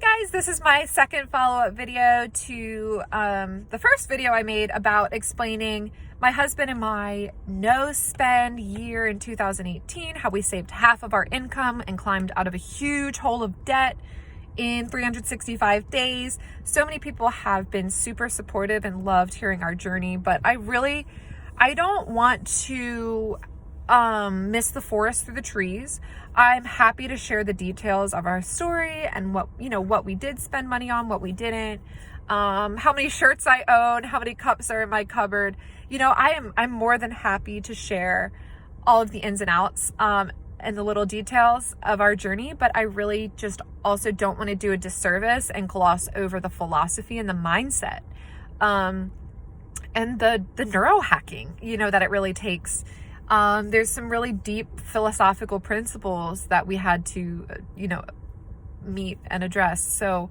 guys, this is my second follow-up video to the first video I made about explaining my husband and my no-spend year in 2018, how we saved half of our income and climbed out of a huge hole of debt in 365 days. So many people have been super supportive and loved hearing our journey, but I don't want to miss the forest through the trees. I'm happy to share the details of our story and what we did spend money on, what we didn't, how many shirts I own, how many cups are in my cupboard. I'm more than happy to share all of the ins and outs and the little details of our journey, but I really just also don't want to do a disservice and gloss over the philosophy and the mindset and the neurohacking, that it really takes. There's some really deep philosophical principles that we had to, meet and address. So,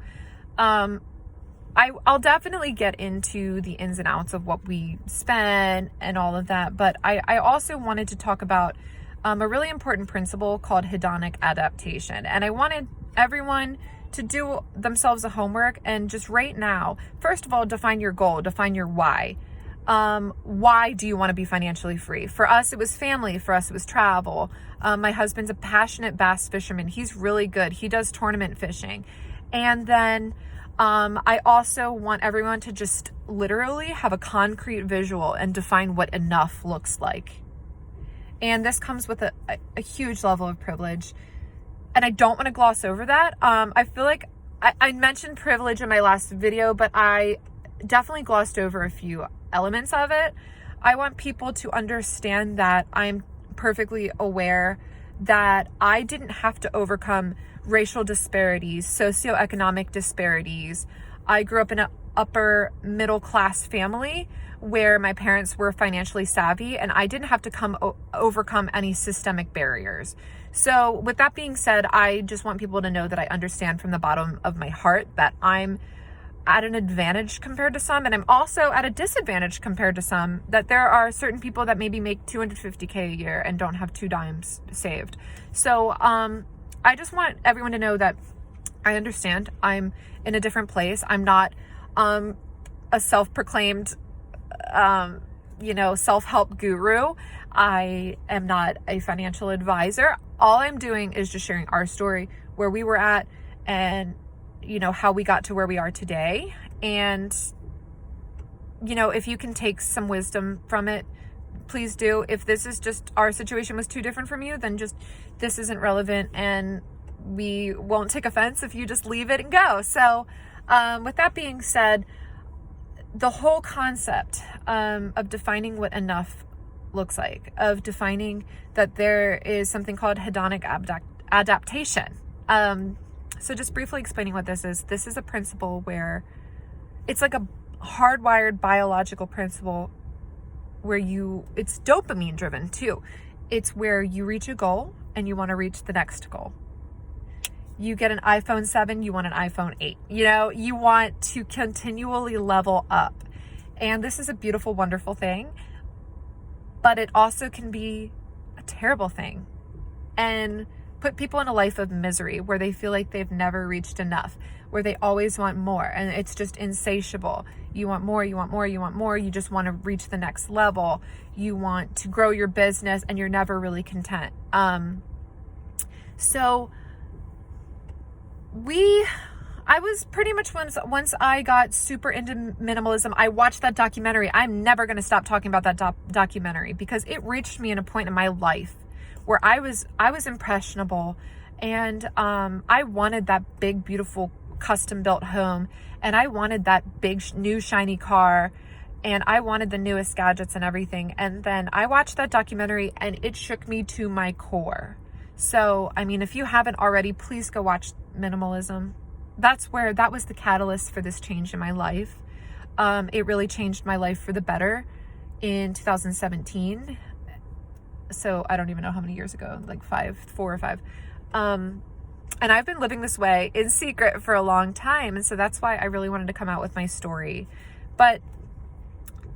I'll definitely get into the ins and outs of what we spent and all of that. But I also wanted to talk about, a really important principle called hedonic adaptation. And I wanted everyone to do themselves a homework and just right now, first of all, define your goal, define your why. Why do you want to be financially free? For us, it was family. For us, it was travel. My husband's a passionate bass fisherman. He's really good. He does tournament fishing. And then, I also want everyone to just literally have a concrete visual and define what enough looks like. And this comes with a huge level of privilege. And I don't want to gloss over that. I feel like I mentioned privilege in my last video, but I definitely glossed over a few elements of it. I want people to understand that I'm perfectly aware that I didn't have to overcome racial disparities, socioeconomic disparities. I grew up in an upper middle class family where my parents were financially savvy, and I didn't have to overcome any systemic barriers. So with that being said, I just want people to know that I understand from the bottom of my heart that I'm at an advantage compared to some, and I'm also at a disadvantage compared to some, that there are certain people that maybe make $250K a year and don't have 2 dimes saved. So I just want everyone to know that I understand. I'm in a different place. I'm not a self-proclaimed self-help guru. I am not a financial advisor. All I'm doing is just sharing our story, where we were at, and how we got to where we are today. And, if you can take some wisdom from it, please do. If this is just, our situation was too different from you, then just, this isn't relevant, and we won't take offense if you just leave it and go. So, with that being said, the whole concept of defining what enough looks like, of defining that there is something called hedonic adaptation. So just briefly explaining what this is a principle where it's like a hardwired biological principle where it's dopamine driven too. It's where you reach a goal and you want to reach the next goal. You get an iPhone 7, you want an iPhone 8. You want to continually level up. And this is a beautiful, wonderful thing, but it also can be a terrible thing and put people in a life of misery where they feel like they've never reached enough, where they always want more, and it's just insatiable. You want more, you want more, you want more. You just want to reach the next level. You want to grow your business, and you're never really content. So I was pretty much, once I got super into minimalism, I watched that documentary. I'm never going to stop talking about that documentary because it reached me in a point in my life where I was impressionable, and I wanted that big, beautiful, custom-built home, and I wanted that big, new, shiny car, and I wanted the newest gadgets and everything. And then I watched that documentary, and it shook me to my core. So, if you haven't already, please go watch Minimalism. That was the catalyst for this change in my life. It really changed my life for the better in 2017. So I don't even know how many years ago, like 4 or 5. And I've been living this way in secret for a long time. And so that's why I really wanted to come out with my story. But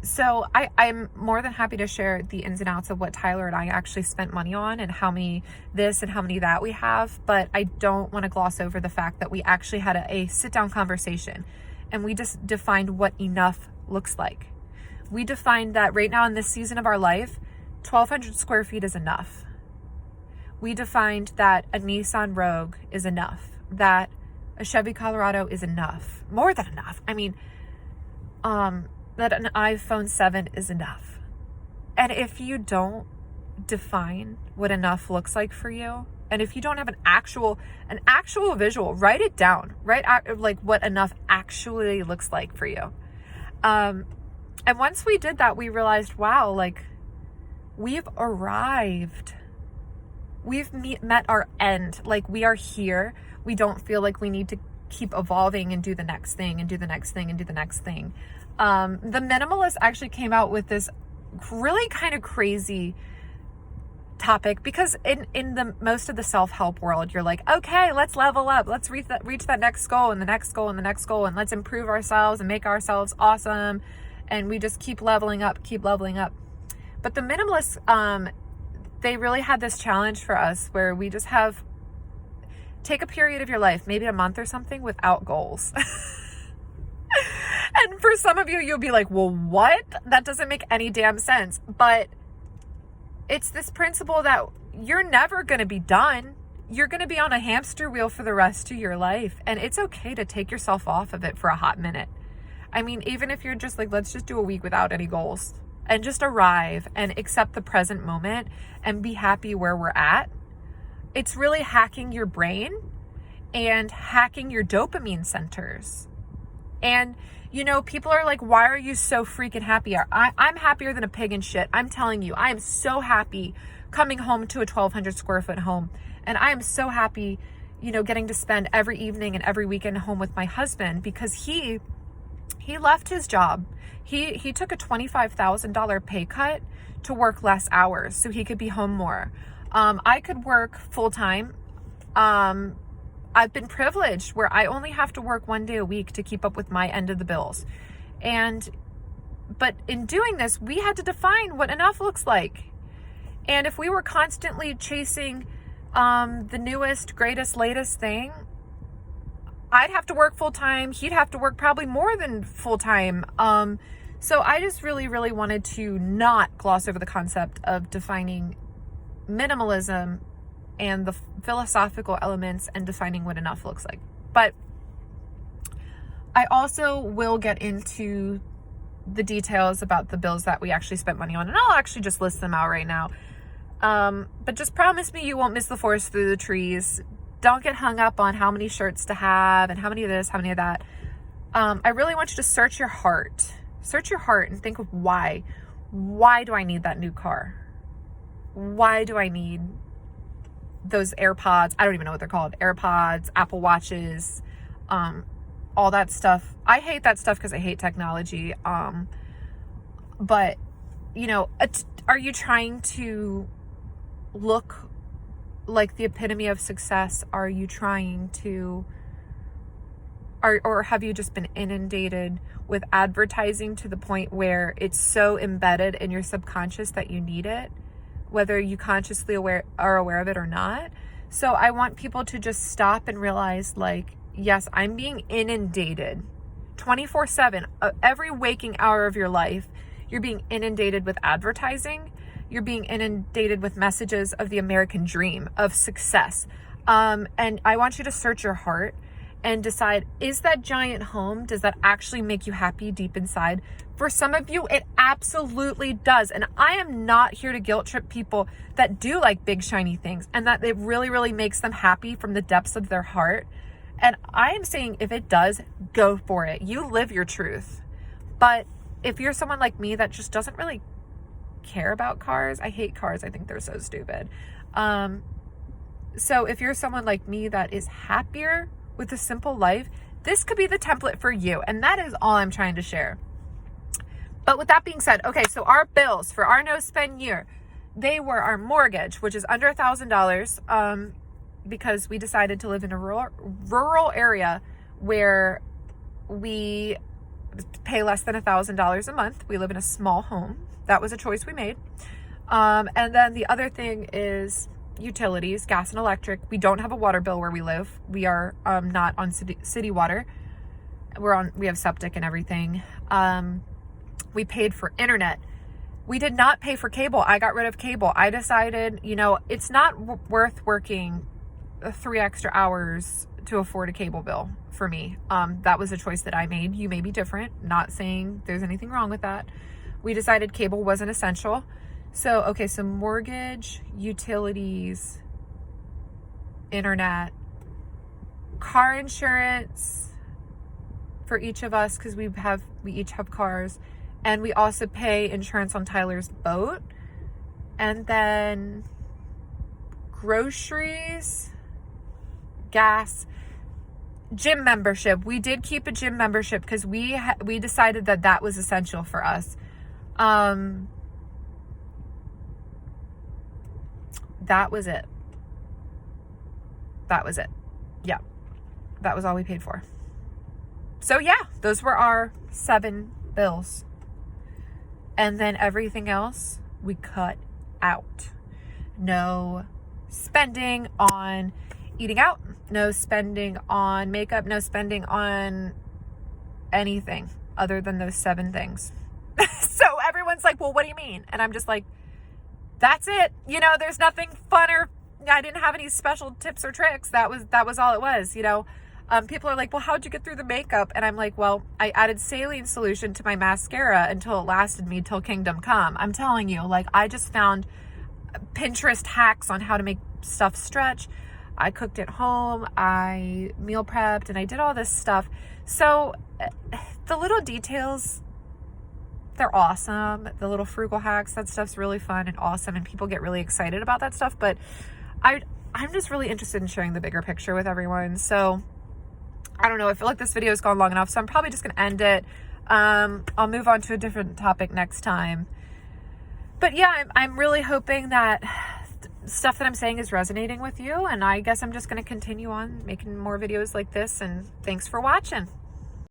So I'm more than happy to share the ins and outs of what Tyler and I actually spent money on and how many this and how many that we have. But I don't want to gloss over the fact that we actually had a sit-down conversation and we just defined what enough looks like. We defined that right now in this season of our life, 1,200 square feet is enough. We defined that a Nissan Rogue is enough, that a Chevy Colorado is enough, more than enough. I mean, that an iPhone 7 is enough. And if you don't define what enough looks like for you, and if you don't have an actual visual, write it down, like what enough actually looks like for you. And once we did that, we realized, wow, like we've arrived. We've met our end. Like we are here. We don't feel like we need to keep evolving and do the next thing and do the next thing and do the next thing. The Minimalist actually came out with this really kind of crazy topic because in the most of the self-help world, you're like, okay, let's level up. Let's reach that next goal and the next goal and the next goal. And let's improve ourselves and make ourselves awesome. And we just keep leveling up. But the Minimalists, they really had this challenge for us where we just take a period of your life, maybe a month or something, without goals. And for some of you, you'll be like, well, what? That doesn't make any damn sense. But it's this principle that you're never going to be done. You're going to be on a hamster wheel for the rest of your life. And it's okay to take yourself off of it for a hot minute. I mean, even if you're just like, let's just do a week without any goals and just arrive and accept the present moment and be happy where we're at. It's really hacking your brain and hacking your dopamine centers. And, you know, people are like, why are you so freaking happy? I'm happier than a pig in shit. I'm telling you, I am so happy coming home to a 1,200 square foot home. And I am so happy, you know, getting to spend every evening and every weekend home with my husband because he left his job. He took a $25,000 pay cut to work less hours so he could be home more. I could work full time. I've been privileged where I only have to work 1 day a week to keep up with my end of the bills. But in doing this, we had to define what enough looks like. And if we were constantly chasing the newest, greatest, latest thing, I'd have to work full time. He'd have to work probably more than full time. So I just really, really wanted to not gloss over the concept of defining minimalism and the philosophical elements and defining what enough looks like. But I also will get into the details about the bills that we actually spent money on, and I'll actually just list them out right now. But just promise me you won't miss the forest through the trees. Don't get hung up on how many shirts to have and how many of this, how many of that. I really want you to search your heart and think of why. Why do I need that new car? Why do I need those AirPods? I don't even know what they're called. AirPods, Apple Watches, all that stuff. I hate that stuff because I hate technology. But, you know, are you trying to look like the epitome of success? Are you trying to, or have you just been inundated with advertising to the point where it's so embedded in your subconscious that you need it, whether you consciously are aware of it or not? So I want people to just stop and realize, like, yes, I'm being inundated 24/7. Every waking hour of your life, you're being inundated with advertising. You're being inundated with messages of the American dream, of success. And I want you to search your heart and decide, is that giant home, does that actually make you happy deep inside? For some of you, it absolutely does. And I am not here to guilt trip people that do like big, shiny things and that it really, really makes them happy from the depths of their heart. And I am saying, if it does, go for it. You live your truth. But if you're someone like me that just doesn't really care about cars, I hate cars. I think they're so stupid. So if you're someone like me that is happier with a simple life, this could be the template for you. And that is all I'm trying to share. But with that being said, okay, so our bills for our no spend year, they were our mortgage, which is under $1,000, because we decided to live in a rural area where we pay less than $1,000 a month. We live in a small home. That was a choice we made. And then the other thing is utilities, gas and electric. We don't have a water bill where we live. We are not on city water. We have septic and everything. We paid for internet. We did not pay for cable. I got rid of cable. I decided, you know, it's not worth working 3 extra hours to afford a cable bill for me. That was a choice that I made. You may be different. Not saying there's anything wrong with that. We decided cable wasn't essential. So, okay, so mortgage, utilities, internet, car insurance for each of us, because we each have cars, and we also pay insurance on Tyler's boat, and then groceries, gas, gym membership. We did keep a gym membership because we decided that was essential for us. That was it. Yeah, that was all we paid for. So yeah, those were our 7 bills. And then everything else we cut out. No spending on eating out, no spending on makeup, no spending on anything other than those 7 things. So everyone's like, well, what do you mean? And I'm just like, that's it. You know, there's nothing fun, or I didn't have any special tips or tricks. That was all it was, you know. People are like, well, how'd you get through the makeup? And I'm like, well, I added saline solution to my mascara until it lasted me till kingdom come. I'm telling you, like, I just found Pinterest hacks on how to make stuff stretch. I cooked at home, I meal prepped, and I did all this stuff. So the little details, they're awesome. The little frugal hacks, that stuff's really fun and awesome, and people get really excited about that stuff. But I'm just really interested in sharing the bigger picture with everyone. So I don't know, I feel like this video has gone long enough, so I'm probably just going to end it. I'll move on to a different topic next time. But yeah, I'm really hoping that stuff that I'm saying is resonating with you, and I guess I'm just going to continue on making more videos like this, and thanks for watching.